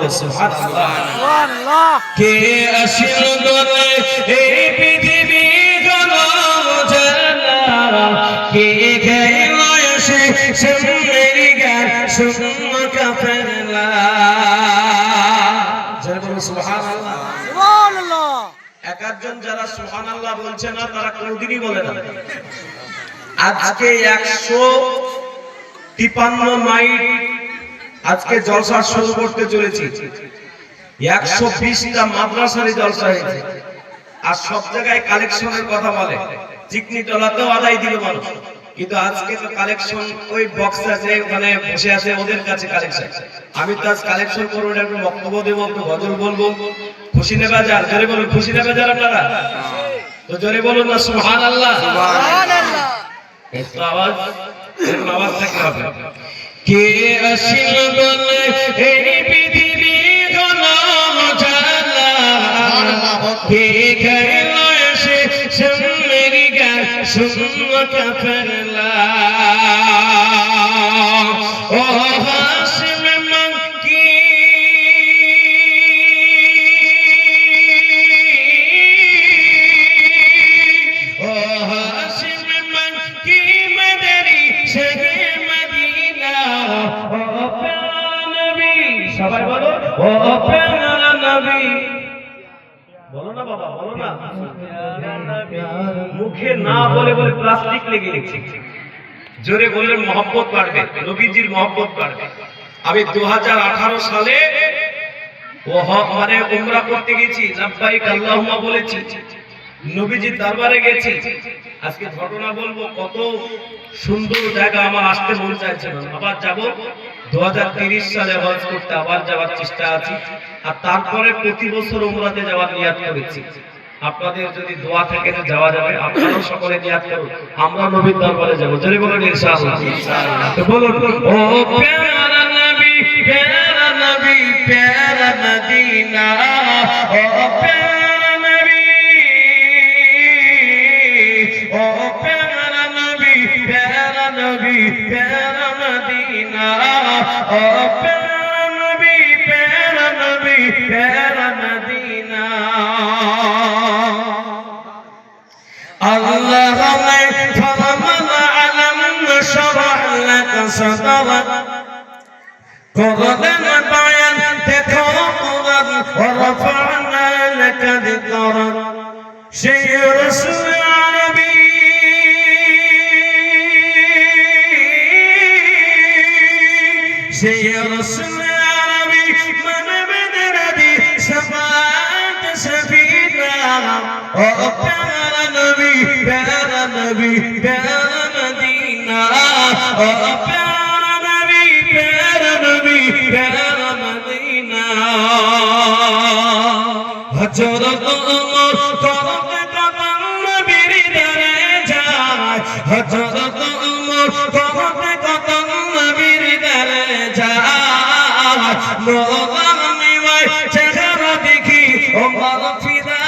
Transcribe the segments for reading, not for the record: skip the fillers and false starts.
বলে সুবহানাল্লাহ। কে আসিল বলে এই পৃথিবী কে গেল এসে মেরি গান শুন কাফেরলা যারা বলে সুবহানাল্লাহ সুবহানাল্লাহ। এক একজন যারা সুবহানাল্লাহ বলছে না তারা কোনদিনই বলে না। আজকে 153 নাইট আজকে জলসা শুরু করতে চলেছি। 120টা মাদ্রাসারই জলসা হয়েছে আর সব জায়গায় কালেকশনের কথা বলে। চিকনি টলাতেও আদায় দিল মানুষ, কিন্তু আজকে তো কালেকশন ওই বক্স আছে ওখানে বসে আছে ওদের কাছে কালেকশন। আমি তো আজ কালেকশন করবো, একটু বক্তব্য দেবো, একটু গজল বলবো। খুশি নেবে যার, জোরে বলুন খুশি নেবে যার আপনারা তো জোরে বলুন না সুবহানাল্লাহ সুবহানাল্লাহ। একটু আওয়াজ থাকতে হবে। কে আসিল বলে এই পৃথিবী কোনো জানা কে গেল এসে মেরি গান শুন কাফেরলা ও হাসিম মক্কি ও হাসিম মক্কি মদরি শহে মদিনা ও প্যারা নবী সবাই বলো ও প্যারা নবী বলো না বাবা বলো না। মুখে না বলে বলে প্লাস্টিক লেগে গেছে। জোরে বললেন মহব্বত বাড়বে, নবীজির মহব্বত বাড়বে। আমি 2018 সালে মানে উমরা করতে গেছি, লাব্বাইক আল্লাহুম্মা বলেছি, নবীজির দরবারে গেছি। আজকে ঘটনা বলবো, কত সুন্দর জায়গা, আমার আসতে মন চাইছে না। আবার যাব 2030 সালে হজ করতে আবার যাওয়ার চেষ্টা আছি। আর তারপরে প্রতি বছর উমরাতে যাওয়ার নিয়াত করেছি। আপনাদের যদি দোয়া থাকে তো যাওয়া যাবে, আপনারাও সকলে নিয়াত করুন, আমরা নবীর দরবারে যাব। জোরে বলুন ইনশাআল্লাহ তো বলুন ও প্যারা নবী প্যারা নবী প্যারা মদিনা ও প্যারা নবী ও প্যারা নবী প্যারা নবী প্যারা মদিনা ও প্যারা নবী প্যারা নবী প্যারা মদিনা الله فرمض علم شرح لك صدرك قرآن بيان تكبر ورفعنا لك ذكرك شيء رسول عربي شيء رسول عربي من بدردي سبعة سفينة প্যারা নবী প্যারা নবী প্যারা মদিনা ও প্যারা নবী প্যারা নবী প্যারা মদিনা হযরত ওমর করতে কদম নবীর দরে যায় হযরত ওমর করতে কদম নবীর দরে যায় মোহম্মদ ভাই চেহারা দেখি ওমর ফিদা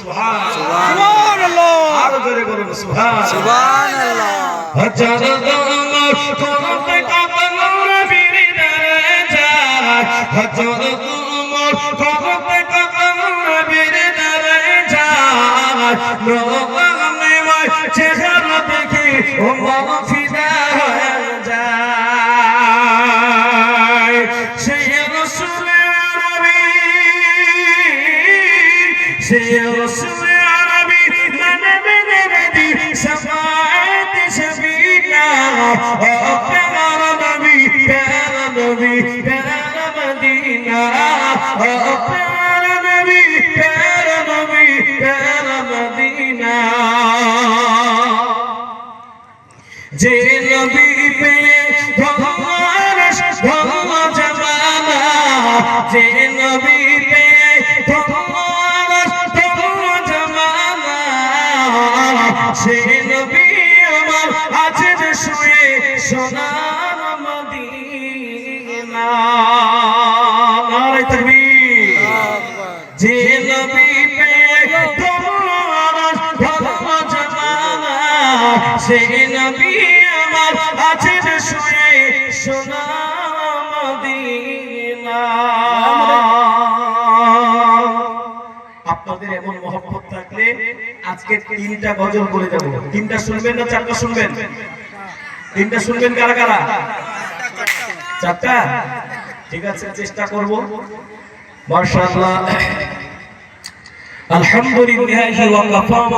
সুবহানাল্লাহ আর জোরে বলুন সুবহানাল্লাহ। হযরত ওমর করতে কদম নবীর দরে যায় হযরত ওমর করতে কদম নবীর দরে যায় মোহম্মদ ভাই চেহারা দেখি ওমর ফিদা হয়ে যায় সেই রাসূল আরবি সেই রাসূল প্যারা নবী প্যারা নবী প্যারা মদিনা প্যারা নবী প্যারা নবী প্যারা মদিনা যে নবী পেয়ে ভগবান ধন্য জামানা যে নবী পেয়ে ভগবান ধন্য জামানা সে নবী আমার আছে যে শুয়ে সোনার মদিনা নারে তাকবীর যে নবী পেয়ে তোমার ধর্ম জামানা সে নবী আমার আছে যে শুয়ে সোনার আজকে 3টা গজল বলে যাব। 3টা শুনবেন না 4টা শুনবেন? 3টা শুনবেন কারা কারা? 4টা? ঠিক আছে, চেষ্টা করব। মাশাআল্লাহ। আলহামদুলিল্লাহি ওয়া কাফা।